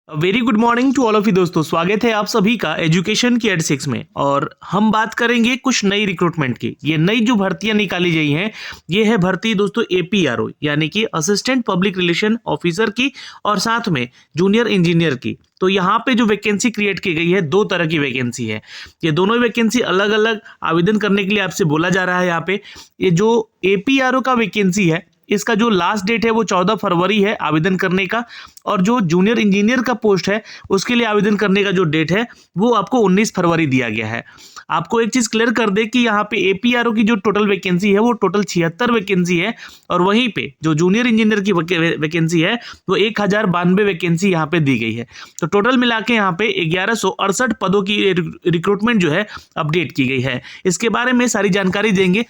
Very good morning to all of you दोस्तों। स्वागत है आप सभी का एजुकेशन की एड 6 में। और हम बात करेंगे कुछ नई रिक्रूटमेंट की। ये नई जो भर्तियां निकाली गई हैं ये है भर्ती दोस्तों APRO यानी कि असिस्टेंट पब्लिक रिलेशन ऑफिसर की और साथ में जूनियर इंजीनियर की। तो यहाँ पे जो वैकेंसी क्रिएट की गई है दो तरह की वैकेंसी है। ये दोनों वैकेंसी अलग अलग आवेदन करने के लिए आपसे बोला जा रहा है। यहाँ पे ये जो APRO का वैकेंसी है इसका जो लास्ट डेट है वो 14 फरवरी है आवेदन करने का। और जो जूनियर इंजीनियर का पोस्ट है उसके लिए आवेदन करने का जो डेट है वो आपको 19 फरवरी दिया गया है। आपको एक चीज क्लियर कर दे कि यहाँ पे APRO की जो टोटल वैकेंसी है वो टोटल 76 वैकेंसी है। और वहीं पे जो जूनियर इंजीनियर की वैकेंसी है वो 1092 वैकेंसी यहाँ पे दी गई है। तो टोटल मिला के यहाँ पे 1168 पदों की रिक्रूटमेंट जो है अपडेट की गई है। इसके बारे में सारी जानकारी देंगे।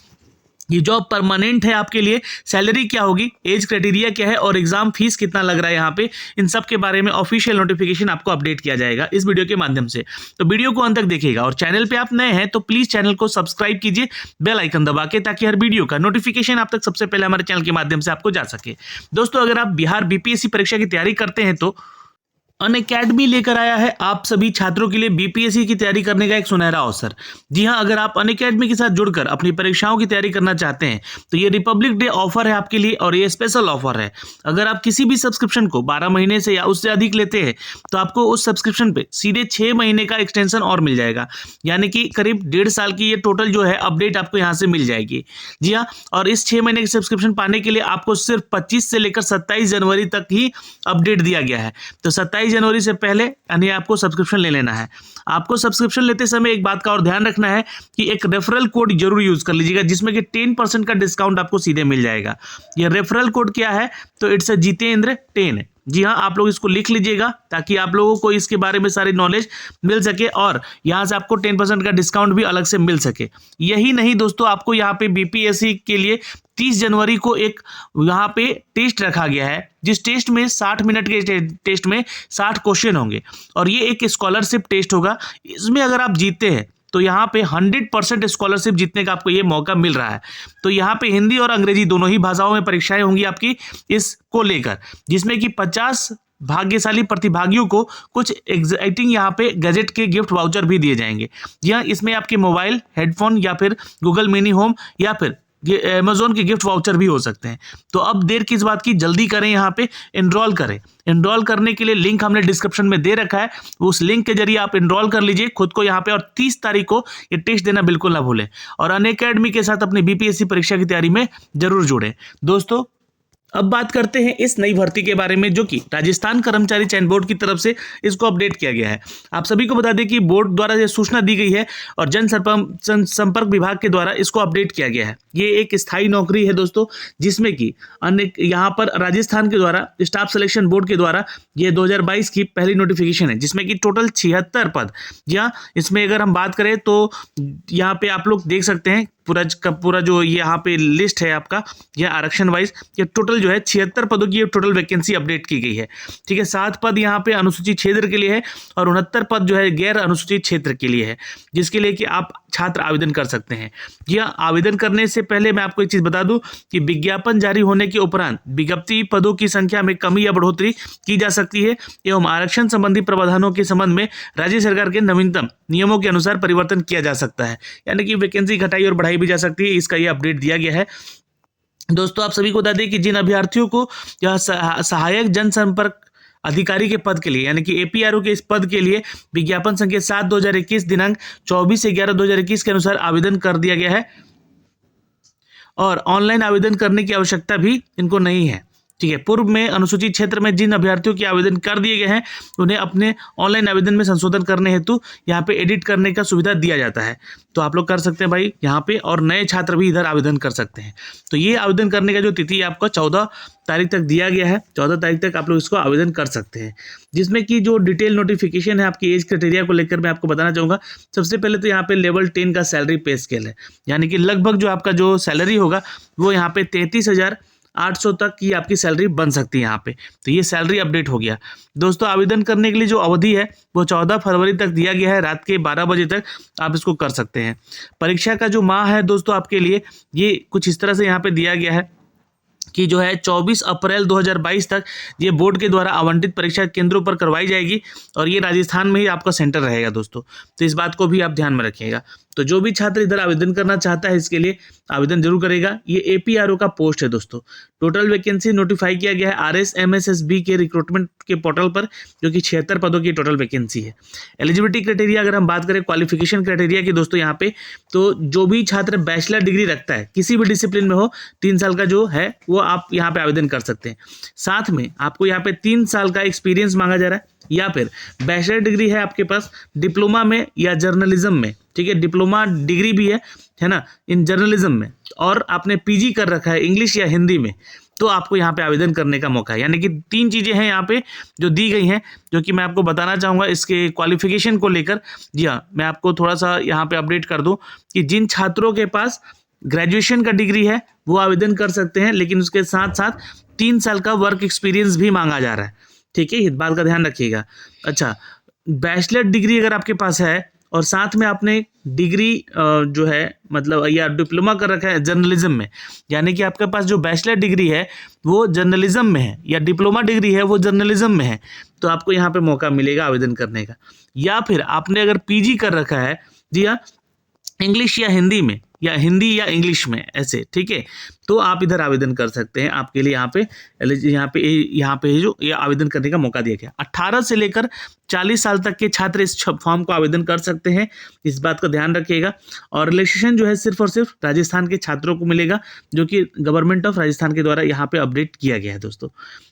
ये जॉब परमानेंट है आपके लिए, सैलरी क्या होगी, एज क्राइटेरिया क्या है और एग्जाम फीस कितना लग रहा है यहाँ पे, इन सब के बारे में ऑफिशियल नोटिफिकेशन आपको अपडेट किया जाएगा इस वीडियो के माध्यम से। तो वीडियो को अंत तक देखिएगा और चैनल पे आप नए हैं तो प्लीज चैनल को सब्सक्राइब कीजिए बेल आइकन दबा के, ताकि हर वीडियो का नोटिफिकेशन आप तक सबसे पहले हमारे चैनल के माध्यम से आपको जा सके। दोस्तों अगर आप बिहार BPSC परीक्षा की तैयारी करते हैं तो अनअकैडमी लेकर आया है आप सभी छात्रों के लिए BPSC की तैयारी करने का एक सुनहरा अवसर। जी हां, अगर आप अनअकैडमी के साथ जुड़कर अपनी परीक्षाओं की तैयारी करना चाहते हैं तो ये रिपब्लिक डे ऑफर है आपके लिए और ये स्पेशल ऑफर है। अगर आप किसी भी सब्सक्रिप्शन को 12 महीने से या उससे अधिक लेते हैं तो आपको उस सब्सक्रिप्शन पे सीधे 6 महीने का एक्सटेंशन और मिल जाएगा, यानी कि करीब 1.5 साल की ये टोटल जो है अपडेट आपको यहाँ से मिल जाएगी। जी हाँ, और इस 6 महीने की सब्सक्रिप्शन पाने के लिए आपको सिर्फ 25 से लेकर 27 जनवरी तक ही अपडेट दिया गया है। तो 27 जनवरी से पहले यानी आपको सब्सक्रिप्शन ले लेना है। आपको सब्सक्रिप्शन लेते समय एक बात का और ध्यान रखना है कि एक रेफरल कोड जरूर यूज कर लीजिएगा जिसमें कि 10% का डिस्काउंट आपको सीधे मिल जाएगा। ये रेफरल कोड क्या है तो इट्स जितेंद्र 10। जी हाँ, आप लोग इसको लिख लीजिएगा ताकि आप लोगों को इसके बारे में सारी नॉलेज मिल सके और यहाँ से आपको 10% का डिस्काउंट भी अलग से मिल सके। यही नहीं दोस्तों, आपको यहाँ पे BPSC के लिए 30 जनवरी को एक यहाँ पे टेस्ट रखा गया है, जिस टेस्ट में 60 मिनट के टेस्ट में 60 क्वेश्चन होंगे और ये एक स्कॉलरशिप टेस्ट होगा। इसमें अगर आप जीतते हैं तो यहाँ पे 100% स्कॉलरशिप जीतने का आपको ये मौका मिल रहा है। तो यहाँ पे हिंदी और अंग्रेजी दोनों ही भाषाओं में परीक्षाएं होंगी आपकी इसको लेकर, जिसमें कि 50 भाग्यशाली प्रतिभागियों को कुछ एग्जाइटिंग यहाँ पे गैजेट के गिफ्ट वाउचर भी दिए जाएंगे। यह इसमें आपके मोबाइल, हेडफोन या फिर गूगल मिनी होम या फिर अमेजोन के गिफ्ट वाउचर भी हो सकते हैं। तो अब देर किस बात की, जल्दी करें, यहाँ पे एनरोल करें। एनरोल करने के लिए लिंक हमने डिस्क्रिप्शन में दे रखा है, उस लिंक के जरिए आप एनरोल कर लीजिए खुद को यहाँ पे और 30 तारीख को ये टेस्ट देना बिल्कुल ना भूलें और अनअकैडमी के साथ अपनी BPSC परीक्षा की तैयारी में जरूर जुड़ें। दोस्तों अब बात करते हैं इस नई भर्ती के बारे में जो कि राजस्थान कर्मचारी चयन बोर्ड की तरफ से इसको अपडेट किया गया है। आप सभी को बता दें कि बोर्ड द्वारा ये सूचना दी गई है और जनसंपर्क विभाग के द्वारा इसको अपडेट किया गया है। ये एक स्थायी नौकरी है दोस्तों, जिसमें कि अन्य यहाँ पर राजस्थान के द्वारा स्टाफ सिलेक्शन बोर्ड के द्वारा ये 2022 की पहली नोटिफिकेशन है, जिसमें कि टोटल 76 पद। यहाँ इसमें अगर हम बात करें तो यहाँ पे आप लोग देख सकते हैं पूरा जो यहाँ पे लिस्ट है आपका, यह आरक्षण वाइज ये टोटल जो है 76 पदों की टोटल वैकेंसी अपडेट की गई है। ठीक है, 7 पद यहाँ पे अनुसूचित क्षेत्र के लिए है और 69 पद जो है गैर अनुसूचित क्षेत्र के लिए है, जिसके लिए कि आप छात्र आवेदन कर सकते हैं। यह आवेदन करने से पहले मैं आपको एक चीज बता दूं कि विज्ञापन जारी होने के उपरांत विज्ञप्ति पदों की संख्या में कमी या बढ़ोतरी की जा सकती है एवं आरक्षण संबंधी प्रावधानों के संबंध में राज्य सरकार के नवीनतम नियमों के अनुसार परिवर्तन किया जा सकता है, यानी कि वैकेंसी घटाई और बढ़ाई भी जा सकती है। इसका यह अपडेट दिया गया है। दोस्तों आप सभी को बता दें कि जिन अभ्यर्थियों को यह सहायक जनसंपर्क अधिकारी के पद के लिए यानी कि APRO के इस पद के लिए विज्ञापन संख्या 7/2021 दिनांक 24/11/2021 के अनुसार आवेदन कर दिया गया है और ऑनलाइन आवेदन करने की आवश्यकता भी इनको नहीं है। ठीक है, पूर्व में अनुसूचित क्षेत्र में जिन अभ्यर्थियों के आवेदन कर दिए गए हैं उन्हें अपने ऑनलाइन आवेदन में संशोधन करने हेतु यहाँ पे एडिट करने का सुविधा दिया जाता है। तो आप लोग कर सकते हैं भाई यहाँ पे, और नए छात्र भी इधर आवेदन कर सकते हैं। तो ये आवेदन करने का जो तिथि आपको 14 तारीख तक दिया गया है, 14 तारीख तक आप लोग इसको आवेदन कर सकते हैं, जिसमें कि जो डिटेल नोटिफिकेशन है आपकी एज क्राइटेरिया को लेकर मैं आपको बताना चाहूँगा। सबसे पहले तो यहाँ पे लेवल 10 का सैलरी पे स्केल है, यानी कि लगभग जो आपका जो सैलरी होगा वो यहाँ पे 33,800 तक की आपकी सैलरी बन सकती है यहाँ पे। तो ये सैलरी अपडेट हो गया। दोस्तों आवेदन करने के लिए जो अवधि है वो 14 फरवरी तक दिया गया है, रात के 12 बजे तक आप इसको कर सकते हैं। परीक्षा का जो माह है दोस्तों आपके लिए ये कुछ इस तरह से यहाँ पे दिया गया है कि जो है 24 अप्रैल 2022 तक ये बोर्ड के द्वारा आवंटित परीक्षा केंद्रों पर करवाई जाएगी और ये राजस्थान में ही आपका सेंटर रहेगा दोस्तों। तो इस बात को भी आप ध्यान में रखिएगा। तो जो भी छात्र इधर आवेदन करना चाहता है इसके लिए आवेदन जरूर करेगा। ये एपीआरओ का पोस्ट है दोस्तों। टोटल वैकेंसी नोटिफाई किया गया है RSMSSB के रिक्रूटमेंट के पोर्टल पर, जो कि 76 पदों की टोटल वैकेंसी है। एलिजिबिलिटी क्राइटेरिया अगर हम बात करें क्वालिफिकेशन क्राइटेरिया की दोस्तों यहाँ पे, तो जो भी छात्र बैचलर डिग्री रखता है किसी भी डिसिप्लिन में हो, 3 साल का जो है वो आप यहाँ पे आवेदन कर सकते हैं। साथ में आपको यहाँ पे 3 साल का एक्सपीरियंस मांगा जा रहा है, या फिर बैचलर डिग्री है आपके पास डिप्लोमा में या जर्नलिज्म में, ठीक है, डिप्लोमा डिग्री भी है ना, इन जर्नलिज्म में, और आपने पीजी कर रखा है इंग्लिश या हिंदी में, तो आपको यहाँ पे आवेदन करने का मौका है। यानी कि 3 चीज़ें हैं यहाँ पे जो दी गई हैं, जो कि मैं आपको बताना चाहूँगा इसके क्वालिफिकेशन को लेकर। जी हाँ, मैं आपको थोड़ा सा यहाँ पे अपडेट कर दूँ कि जिन छात्रों के पास ग्रेजुएशन का डिग्री है वो आवेदन कर सकते हैं, लेकिन उसके साथ साथ 3 साल का वर्क एक्सपीरियंस भी मांगा जा रहा है, ठीक है, इस बात का ध्यान रखिएगा। अच्छा, बैचलर डिग्री अगर आपके पास है और साथ में आपने डिग्री जो है मतलब या डिप्लोमा कर रखा है जर्नलिज्म में, यानी कि आपके पास जो बैचलर डिग्री है वो जर्नलिज्म में है या डिप्लोमा डिग्री है वो जर्नलिज्म में है, तो आपको यहाँ पे मौका मिलेगा आवेदन करने का। या फिर आपने अगर पीजी कर रखा है, जी हाँ, इंग्लिश या हिंदी में, या हिंदी या इंग्लिश में ऐसे, ठीक है, तो आप इधर आवेदन कर सकते हैं। आपके लिए यहाँ पे जो ये आवेदन करने का मौका दिया गया। 18 से लेकर 40 साल तक के छात्र इस फॉर्म को आवेदन कर सकते हैं, इस बात का ध्यान रखिएगा। और रिलैक्सेशन जो है सिर्फ और सिर्फ राजस्थान के छात्रों को मिलेगा, जो कि गवर्नमेंट ऑफ राजस्थान के द्वारा यहाँ पे अपडेट किया गया है दोस्तों।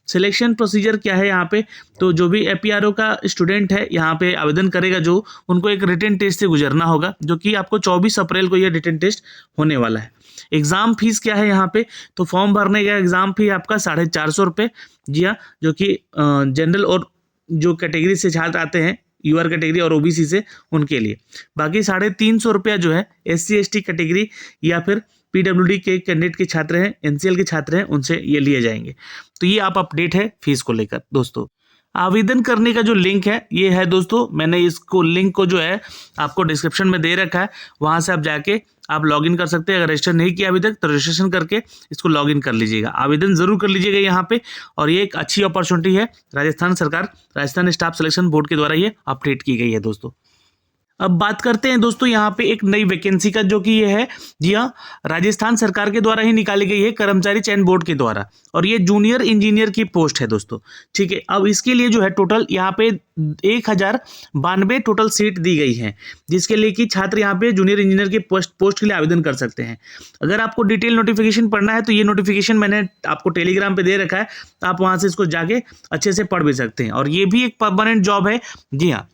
सिलेक्शन प्रोसीजर क्या है यहाँ पे, तो जो भी एपीआरओ का स्टूडेंट है यहाँ पे आवेदन करेगा, जो उनको एक रिटन टेस्ट से गुजरना होगा, जो कि आपको 24 अप्रैल को यह रिटन टेस्ट होने वाला है। एग्जाम फीस क्या है यहाँ पे, तो फॉर्म भरने का एग्जाम फी आपका 450 रुपये, जी हाँ, जो कि जनरल और जो कैटेगरी से छात्र आते हैं यूआर कैटेगरी और ओबीसी से उनके लिए। बाकी 350 रुपया जो है SC ST कैटेगरी या फिर PWD के कैंडिडेट के छात्र हैं, NCL के छात्र हैं, उनसे ये लिए जाएंगे। तो ये आप अपडेट है फीस को लेकर दोस्तों। आवेदन करने का जो लिंक है ये है दोस्तों, मैंने इसको लिंक को जो है आपको डिस्क्रिप्शन में दे रखा है, वहाँ से आप जाके आप लॉगिन कर सकते हैं। अगर रजिस्टर नहीं किया अभी तक तो रजिस्ट्रेशन करके इसको लॉगिन कर लीजिएगा, आवेदन जरूर कर लीजिएगा यहाँ पे। और ये एक अच्छी अपॉर्चुनिटी है, राजस्थान स्टाफ सिलेक्शन बोर्ड के द्वारा ये अपडेट की गई है दोस्तों। अब बात करते हैं दोस्तों यहाँ पे एक नई वैकेंसी का, जो कि ये है, जी हाँ, राजस्थान सरकार के द्वारा ही निकाली गई है, कर्मचारी चयन बोर्ड के द्वारा, और ये जूनियर इंजीनियर की पोस्ट है दोस्तों, ठीक है। अब इसके लिए जो है टोटल यहाँ पे 1092 टोटल सीट दी गई है, जिसके लिए कि छात्र यहाँ पे जूनियर इंजीनियर के पोस्ट के लिए आवेदन कर सकते हैं। अगर आपको डिटेल नोटिफिकेशन पढ़ना है तो ये नोटिफिकेशन मैंने आपको टेलीग्राम पे दे रखा है, आप वहाँ से इसको जाके अच्छे से पढ़ भी सकते हैं। और ये भी एक परमानेंट जॉब है, जी हाँ,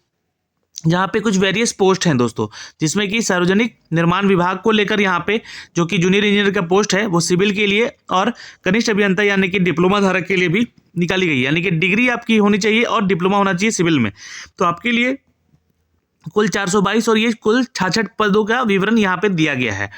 जहाँ पे कुछ वेरियस पोस्ट हैं दोस्तों, जिसमें कि सार्वजनिक निर्माण विभाग को लेकर यहाँ पे जो कि जूनियर इंजीनियर का पोस्ट है वो सिविल के लिए और कनिष्ठ अभियंता यानी कि डिप्लोमा धारक के लिए भी निकाली गई है। यानी कि डिग्री आपकी होनी चाहिए और डिप्लोमा होना चाहिए सिविल में। तो आपके लिए कुल 422 और ये कुल 66 पदों का विवरण यहाँ पे दिया गया है।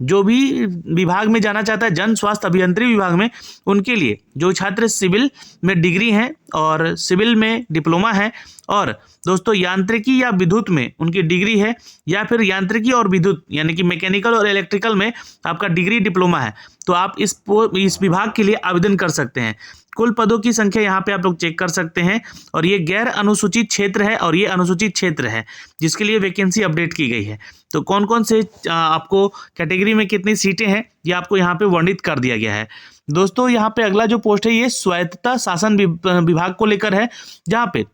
जो भी विभाग में जाना चाहता है, जन स्वास्थ्य अभियंत्रण विभाग में, उनके लिए जो छात्र सिविल में डिग्री हैं और सिविल में डिप्लोमा है, और दोस्तों यांत्रिकी या विद्युत में उनकी डिग्री है, या फिर यांत्रिकी और विद्युत यानी कि मैकेनिकल और इलेक्ट्रिकल में आपका डिग्री डिप्लोमा है, तो आप इस विभाग के लिए आवेदन कर सकते हैं। कुल पदों की संख्या यहाँ पे आप लोग चेक कर सकते हैं। और ये गैर अनुसूचित क्षेत्र है और ये अनुसूचित क्षेत्र है, जिसके लिए वैकेंसी अपडेट की गई है। तो कौन कौन से आपको कैटेगरी में कितनी सीटें हैं ये आपको यहाँ पे वर्णित कर दिया गया है दोस्तों। यहाँ पे अगला जो पोस्ट है ये स्वायत्तता शासन विभाग को लेकर है, जहाँ पे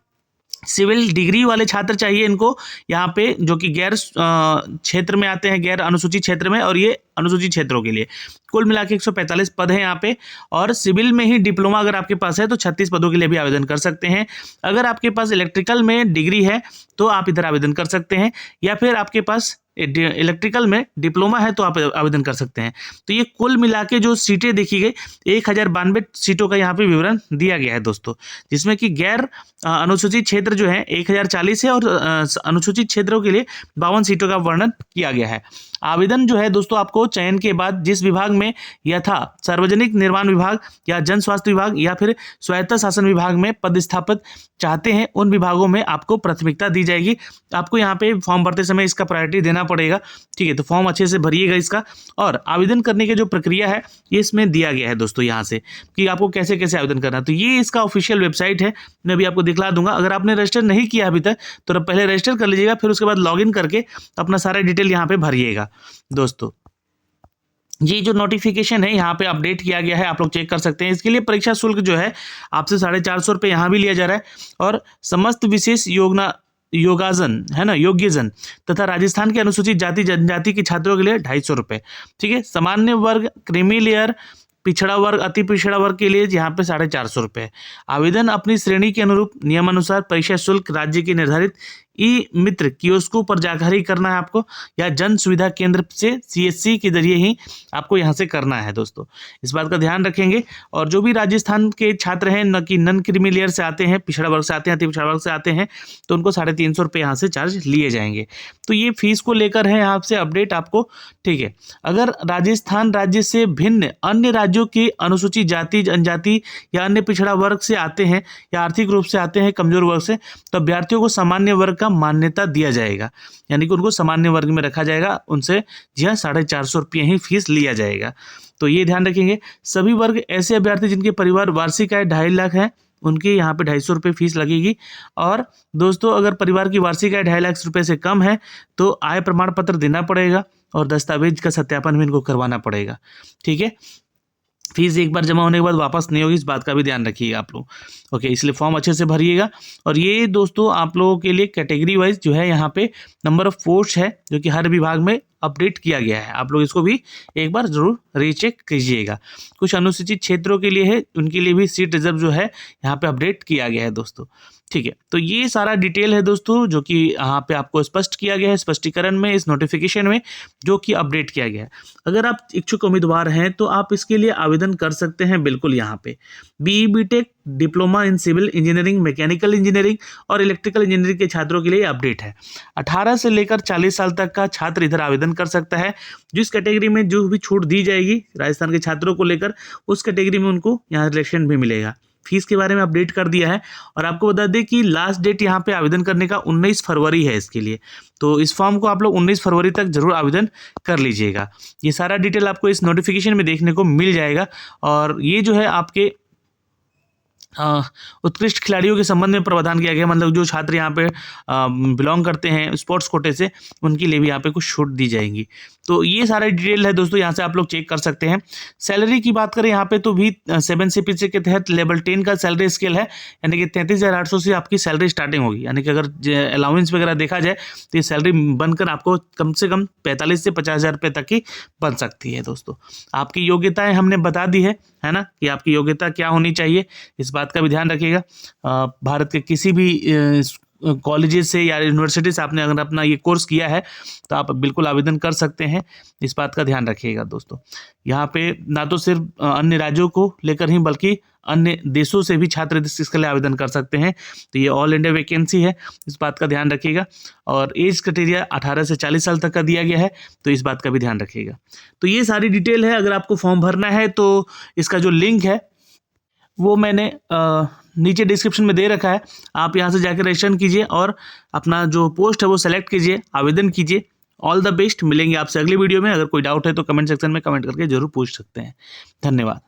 सिविल डिग्री वाले छात्र चाहिए इनको, यहाँ पे जो कि गैर क्षेत्र में आते हैं, गैर अनुसूचित क्षेत्र में, और ये अनुसूचित क्षेत्रों के लिए कुल मिला के 145 पद हैं यहाँ पे। और सिविल में ही डिप्लोमा अगर आपके पास है तो 36 पदों के लिए भी आवेदन कर सकते हैं। अगर आपके पास इलेक्ट्रिकल में डिग्री है तो आप इधर आवेदन कर सकते हैं, या फिर आपके पास इलेक्ट्रिकल में डिप्लोमा है तो आप आवेदन कर सकते हैं। तो ये कुल मिला के जो सीटें देखी गई 1092 सीटों का यहाँ पे विवरण दिया गया है दोस्तों, जिसमें कि गैर अनुसूचित क्षेत्र जो है 1040 है और अनुसूचित क्षेत्रों के लिए 52 सीटों का वर्णन किया गया है। आवेदन जो है दोस्तों आपको चयन के बाद जिस विभाग में यथा सार्वजनिक निर्माण विभाग या जन स्वास्थ्य विभाग या फिर स्वायत्त शासन विभाग में पदस्थापित चाहते हैं उन विभागों में आपको प्राथमिकता दी जाएगी। आपको यहाँ पे फॉर्म भरते समय इसका प्रायोरिटी देना पड़ेगा। ठीक है, तो फॉर्म अच्छे से भरिएगा इसका। और आवेदन करने की जो प्रक्रिया है ये इसमें दिया गया है दोस्तों यहाँ से कि आपको कैसे कैसे आवेदन करना है। तो ये इसका ऑफिशियल वेबसाइट है, मैं अभी आपको दिखला दूंगा। अगर आपने रजिस्टर नहीं किया अभी तक तो पहले रजिस्टर कर लीजिएगा, फिर उसके बाद लॉगिन करके अपना सारा डिटेल यहाँ पे भरिएगा दोस्तों। ये जो नोटिफिकेशन है यहाँ पे अपडेट किया गया है, आप लोग चेक कर सकते हैं। इसके लिए परीक्षा शुल्क जो है आपसे 450 रुपये यहाँ भी लिया जा रहा है और समस्त विशेष योगाजन है ना, योग्यजन तथा राजस्थान के अनुसूचित जाति जनजाति के छात्रों के लिए 250 रुपये। ठीक है, सामान्य वर्ग, क्रीमी लेयर, पिछड़ा वर्ग, अति पिछड़ा वर्ग के लिए यहाँ पे 450 रुपये। आवेदन अपनी श्रेणी के अनुरूप नियमानुसार परीक्षा शुल्क राज्य के निर्धारित ई मित्र कियोस्कों पर जाकर ही करना है आपको, या जन सुविधा केंद्र से CSC के जरिए ही आपको यहाँ से करना है दोस्तों। इस बात का ध्यान रखेंगे। और जो भी राजस्थान के छात्र हैं न कि नन क्रीमी लेयर से आते हैं, पिछड़ा वर्ग से आते हैं, अति पिछड़ा वर्ग से आते हैं, तो उनको 350 रुपये यहाँ से चार्ज लिए जाएंगे। तो ये फीस को लेकर है यहाँ से अपडेट आपको। ठीक है, अगर राजस्थान राज्य से भिन्न अन्य राज्यों के अनुसूचित जाति जनजाति या अन्य पिछड़ा वर्ग से आते हैं या आर्थिक रूप से आते हैं कमजोर वर्ग से, तो अभ्यर्थियों को सामान्य वर्ग का मान्यता दिया जाएगा, यानी कि उनको सामान्य वर्ग में रखा जाएगा। उनसे जी हाँ 450 रुपये ही फीस लिया जाएगा। तो ये ध्यान रखेंगे। सभी वर्ग ऐसे अभ्यर्थी जिनके परिवार वार्षिक आय 2.5 लाख है उनके यहाँ पे 250 रुपये फीस लगेगी। और दोस्तों अगर परिवार की वार्षिक आय 2.5 लाख रुपये से कम है तो आय प्रमाण पत्र देना पड़ेगा और दस्तावेज का सत्यापन भी इनको करवाना पड़ेगा। ठीक है, फीस एक बार जमा होने के बाद वापस नहीं होगी, इस बात का भी ध्यान रखिएगा आप लोग। ओके, इसलिए फॉर्म अच्छे से भरिएगा। और ये दोस्तों आप लोगों के लिए कैटेगरी वाइज जो है यहाँ पे नंबर ऑफ पोस्ट है जो कि हर विभाग में अपडेट किया गया है। आप लोग इसको भी एक बार जरूर रीचेक कीजिएगा। कुछ अनुसूचित क्षेत्रों के लिए है, उनके लिए भी सीट रिजर्व जो है यहाँ पे अपडेट किया गया है दोस्तों। ठीक है, तो ये सारा डिटेल है दोस्तों जो कि यहाँ पे आपको स्पष्ट किया गया है स्पष्टीकरण में, इस नोटिफिकेशन में जो कि अपडेट किया गया है। अगर आप इच्छुक उम्मीदवार हैं तो आप इसके लिए आवेदन कर सकते हैं बिल्कुल। यहाँ पे BE BTech, diploma in civil engineering, mechanical engineering और इलेक्ट्रिकल इंजीनियरिंग के छात्रों के लिए अपडेट है। 18 से लेकर 40 साल तक का छात्र इधर आवेदन कर सकता है। जिस कैटेगरी में जो भी छूट दी जाएगी राजस्थान के छात्रों को लेकर, उस कैटेगरी में उनको यहाँ रिलेक्शन भी मिलेगा। फीस के बारे में अपडेट कर दिया है। और आपको बता दें कि लास्ट डेट यहाँ पे आवेदन करने का 19 फरवरी है इसके लिए। तो इस फॉर्म को आप लोग 19 फरवरी तक जरूर आवेदन कर लीजिएगा। ये सारा डिटेल आपको इस नोटिफिकेशन में देखने को मिल जाएगा। और ये जो है आपके उत्कृष्ट खिलाड़ियों के संबंध में प्रावधान किया गया, मतलब जो छात्र यहाँ पे बिलोंग करते हैं स्पोर्ट्स कोटे से, उनके लिए भी यहाँ पे कुछ छूट दी जाएंगी। तो ये सारे डिटेल है दोस्तों, यहाँ से आप लोग चेक कर सकते हैं। सैलरी की बात करें यहाँ पे तो भी 7 CPC के तहत लेवल 10 का सैलरी स्केल है, यानी कि 33,800 से आपकी सैलरी स्टार्टिंग होगी। यानी कि अगर अलाउंस वगैरह देखा जाए तो ये सैलरी बनकर आपको कम से कम 45 से 50,000 रुपये तक की बन सकती है दोस्तों। आपकी योग्यताएं हमने बता दी है ना, कि आपकी योग्यता क्या होनी चाहिए, इस बात का भी ध्यान रखिएगा। भारत के किसी भी कॉलेजेस से या यूनिवर्सिटी से आपने अगर अपना ये कोर्स किया है तो आप बिल्कुल आवेदन कर सकते हैं, इस बात का ध्यान रखिएगा दोस्तों। यहाँ पे ना तो सिर्फ अन्य राज्यों को लेकर ही बल्कि अन्य देशों से भी छात्र इसके लिए आवेदन कर सकते हैं। तो ये ऑल इंडिया वैकेंसी है, इस बात का ध्यान रखिएगा। और एज क्राइटेरिया 18 से 40 साल तक का दिया गया है, तो इस बात का भी ध्यान रखिएगा। तो ये सारी डिटेल है। अगर आपको फॉर्म भरना है तो इसका जो लिंक है वो मैंने नीचे डिस्क्रिप्शन में दे रखा है। आप यहाँ से जाकर रजिस्ट्रेशन कीजिए और अपना जो पोस्ट है वो सेलेक्ट कीजिए, आवेदन कीजिए। All the best. मिलेंगे आपसे अगली वीडियो में। अगर कोई डाउट है तो कमेंट सेक्शन में कमेंट करके जरूर पूछ सकते हैं। धन्यवाद।